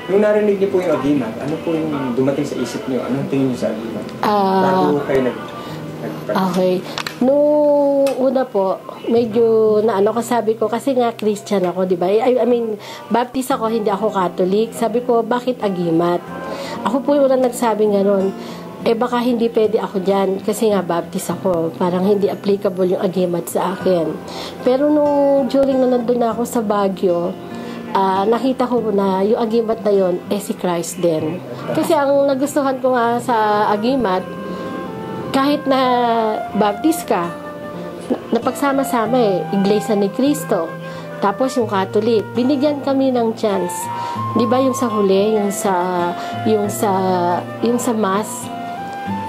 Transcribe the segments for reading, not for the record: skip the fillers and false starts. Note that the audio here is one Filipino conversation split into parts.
Nung narinig niyo po yung agimat, ano po yung dumating sa isip niyo? Anong tingin niyo sa agimat? Bago kayo Okay. Nung una po, medyo kasabi ko, kasi nga Christian ako, di ba? I mean, Baptist ako, hindi ako Catholic. Sabi ko, bakit agimat? Ako po yung unang nagsabing gano'n. Baka hindi pwede ako dyan kasi nga Baptist ako. Parang hindi applicable yung agimat sa akin. Pero during na nandun na ako sa Baguio, nakita ko na yung agimat na yun, si Christ din. Kasi ang nagustuhan ko nga sa agimat, kahit na Baptist ka, napagsama-sama Iglesia ni Cristo. Tapos yung Catholic, binigyan kami ng chance. 'Di ba yung sa huli, yung sa mass,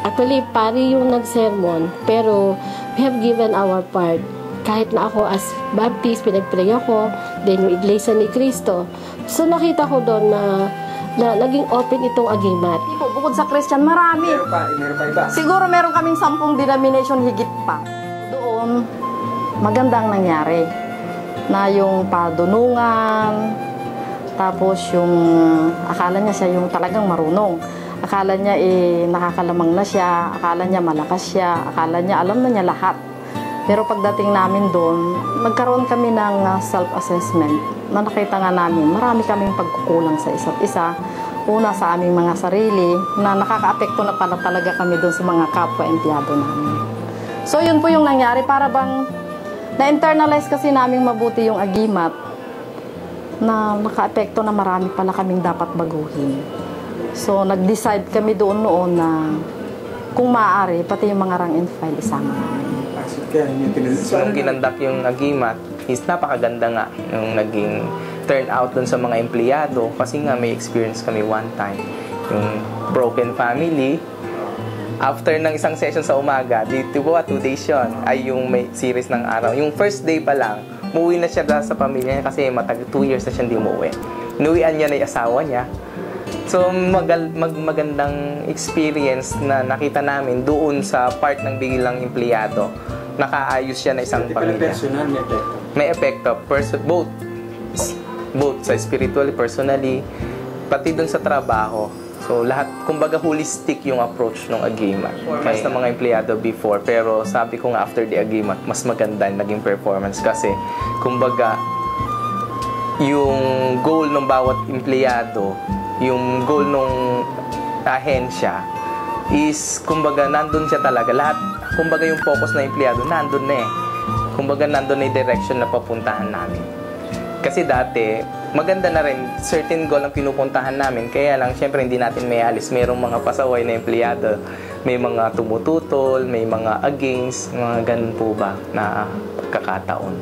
actually pari yung nag-sermon, pero we have given our part. Kahit na ako as Baptist, pinag-pray ako, then yung Iglesia ni Cristo. So nakita ko doon na naging open itong agimat. Bukod sa Christian, marami. Meron pa iba. Siguro meron kaming 10 denomination higit pa. Doon, magandang nangyari. Na yung padunungan, tapos yung akala niya siya yung talagang marunong. Akala niya nakakalamang na siya, akala niya malakas siya, akala niya alam na niya lahat. Pero pagdating namin doon, nagkaroon kami ng self-assessment na nakita nga namin, marami kaming pagkukulang sa isa't isa. Una sa aming mga sarili, na nakaka-apekto na pala talaga kami doon sa mga kapwa-empleyado namin. So yun po yung nangyari, para bang na-internalize kasi naming mabuti yung agimat, na naka-apekto na marami pala kaming dapat baguhin. So nag-decide kami doon noon na kung maaari, pati yung mga rank and file isama namin. So, nung ginandak yung agimat, is napakaganda nga yung naging turnout dun sa mga empleyado. Kasi nga may experience kami one time. Yung broken family. After ng isang session sa umaga, dito po 2 days yun, ay yung may series ng araw. Yung first day pa lang, umuwi na siya sa pamilya niya kasi 2 years na siya hindi umuwi. Inuwian niya na yung asawa niya. So, magandang experience na nakita namin doon sa part ng bilang empleyado. Nakaayos siya na isang pamilya. Personal, may epekto. Both sa spiritually, personally, pati doon sa trabaho. So, lahat, kumbaga holistic yung approach ng agimat. Mas na mga empleyado before. Pero sabi ko nga, after the agimat, mas maganda naging performance. Kasi, kumbaga, yung goal ng bawat empleyado, yung goal ng ahensya, is, kumbaga, nandun siya talaga. Lahat, kumbaga, yung focus na empleyado, nandun na Kumbaga, nandun na yung direction na papuntahan namin. Kasi dati, maganda na rin, certain goal ang pinupuntahan namin. Kaya lang, syempre, hindi natin may alis. Mayroong mga pasaway na empleyado. May mga tumututol, may mga against, mga ganun po ba na pagkakataon.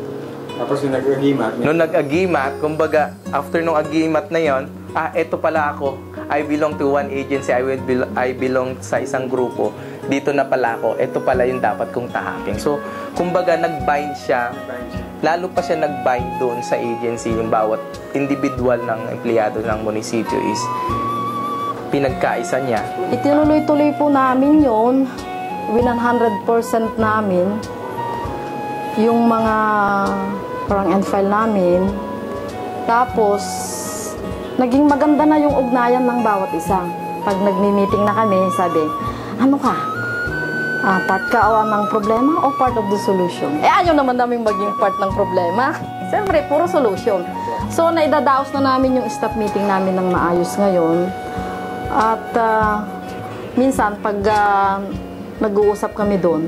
Tapos yung nag-agimat? Nung nag-agimat, kumbaga, after nung agimat na yon, eto pala ako. I belong to one agency. I belong sa isang grupo. Dito na pala ako. Ito pala yung dapat kong tahakin. So, kumbaga, nag-bind siya. Lalo pa siya nag-bind doon sa agency. Yung bawat individual ng empleyado ng munisipyo is pinagkaisa niya. Itinuloy-tuloy po namin yon, 100% namin. Yung mga rank and file namin. Tapos, naging maganda na yung ugnayan ng bawat isa. Pag nagmi-meeting na kami, sabi, ano ka? Part ka ng problema o part of the solution? Ayaw naman namin maging part ng problema. Siyempre, puro solution. So, naidadaos na namin yung staff meeting namin ng maayos ngayon. At minsan, pag nag-uusap kami doon,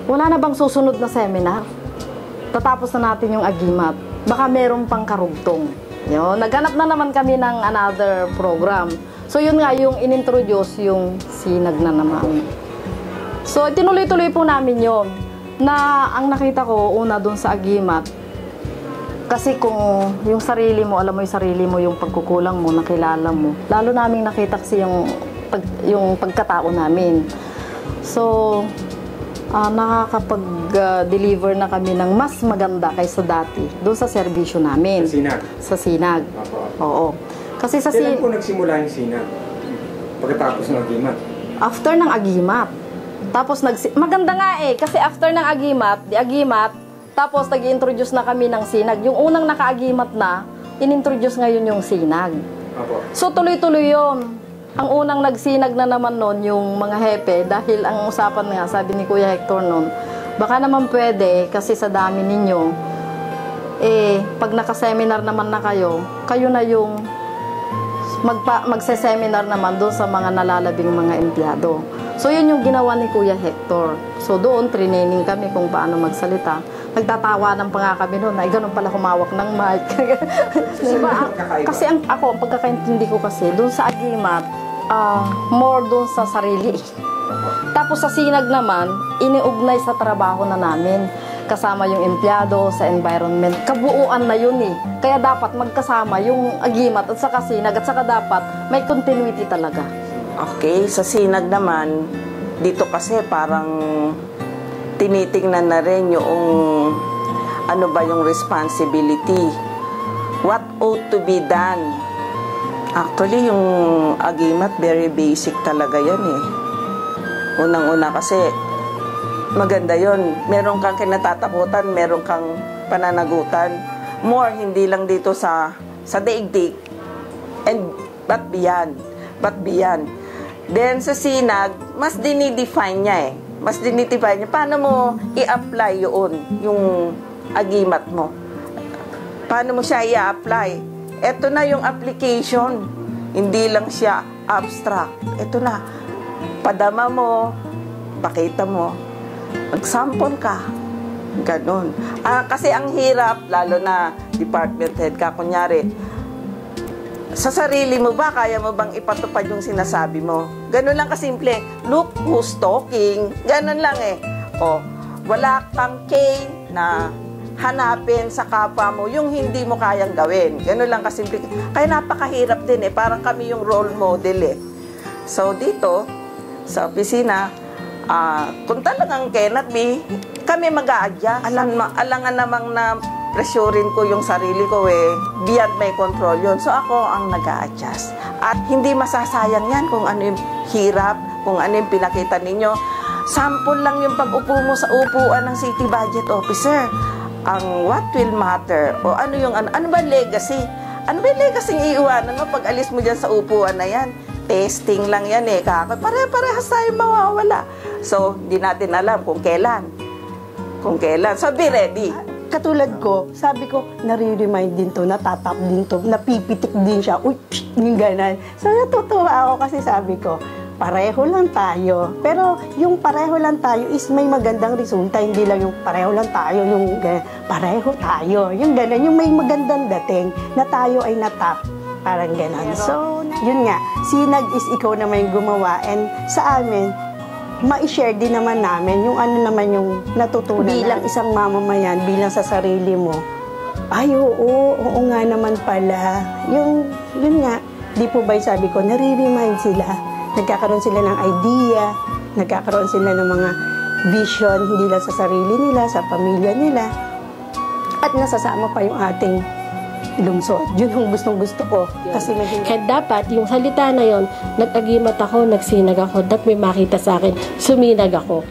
wala na bang susunod na seminar? Tatapos na natin yung agimat. Baka meron pang karugtong. Yun, naghanap na naman kami ng another program. So, yun nga, yung inintroduce yung sinag na naman. So, tinuloy-tuloy po namin yun. Na ang nakita ko, una dun sa agimat, kasi kung yung sarili mo, alam mo yung sarili mo, yung pagkukulang mo, nakilala mo, lalo namin nakita kasi yung pagkatao namin. So, nakakapag-deliver na kami ng mas maganda kaysa dati doon sa serbisyo namin. Sa sinag? Sa sinag. Oo. Kasi sa Kailan po nagsimula yung sinag? Pagkatapos ng agimat? After ng agimat. Tapos, maganda nga kasi after ng agimat, tapos nag-i-introduce na kami ng sinag. Yung unang naka-agimat na, in-introduce ngayon yung sinag. Opo. So tuloy-tuloy yun. Ang unang nagsinag na naman nun, yung mga hepe, dahil ang usapan nga, sabi ni Kuya Hector nun, baka naman pwede, kasi sa dami ninyo, pag naka-seminar naman na kayo na yung magse-seminar naman doon sa mga nalalabing mga empleyado. So yun yung ginawa ni Kuya Hector. So doon, training kami kung paano magsalita. Nagtatawanan pa nga kami noon, ay ganun pala humawak ng mic. Diba? Kasi ako, pagkakaintindi ko kasi, doon sa agimat, more doon sa sarili. Tapos sa sinag naman, iniugnay sa trabaho na namin. Kasama yung empleyado sa environment. Kabuuan na yun eh. Kaya dapat magkasama yung agimat at saka sinag at saka dapat may continuity talaga. Okay, sa sinag naman, dito kasi parang tinitingnan na rin yung ano ba yung responsibility. What ought to be done. Actually, yung agimat, very basic talaga yan eh. Unang-una kasi, maganda yon. Meron kang kinatatakutan, meron kang pananagutan. More, hindi lang dito sa daigdig. But beyond. Then, sa sinag, mas dinidefine niya eh. Mas dinidefine niya. Paano mo i-apply yun, yung agimat mo? Paano mo siya i-apply? Ito na yung application. Hindi lang siya abstract. Ito na. Padama mo, pakita mo, mag-sample ka. Ganon. Kasi ang hirap, lalo na department head ka, kunyari, sa sarili mo ba, kaya mo bang ipatupad yung sinasabi mo? Ganon lang kasimple. Look who's talking. Ganon lang eh. O, wala kang cane na hanapin sa kapwa mo yung hindi mo kayang gawin. Gano'n lang kasimple. Kaya napakahirap din eh. Parang kami yung role model eh. So, dito, sa opisina, kung talagang cannot be, kami mag-a-adjust. Alangan namang na pressurein ko yung sarili ko eh. Beyond my control yun. So, ako ang nag-a-adjust. At hindi masasayang yan kung ano yung hirap, kung ano yung pinakita ninyo. Sample lang yung pag-upo mo sa upuan ng city budget officer. Ang what will matter o ano ba legacy? Ano ba legacy iiwanan mo pag alis mo diyan sa upuan na yan? Testing lang yan eh. Pare-parehas tayo mawawala. So, di natin alam kung kailan. So, be ready. Katulad ko, sabi ko, nare-remind din to, natatap din to, napipitik din siya. Uy, yung ganan. So, natutuwa ako kasi sabi ko, pareho lang tayo. Pero yung pareho lang tayo is may magandang resulta. Hindi lang yung pareho lang tayo, yung pareho tayo. Yung gano'n, yung may magandang dating na tayo ay natap. Parang gano'n. So, yun nga, sinag is ikaw naman yung gumawa. And sa amin, ma-share din naman namin yung ano naman yung natutunan. Bilang isang mamamayan, bilang sa sarili mo. Ay, oo nga naman pala. Yun nga, di po ba sabi ko, nare-remind sila. Nagkakaroon sila ng idea, nagkakaroon sila ng mga vision, hindi lang sa sarili nila, sa pamilya nila. At nasasama pa yung ating lungsod. Yun yung gustong-gusto ko. Kasi Kaya dapat, yung salita na yon, nag-agimat ako, nagsinag ako, dapat may makita sa akin, suminag ako.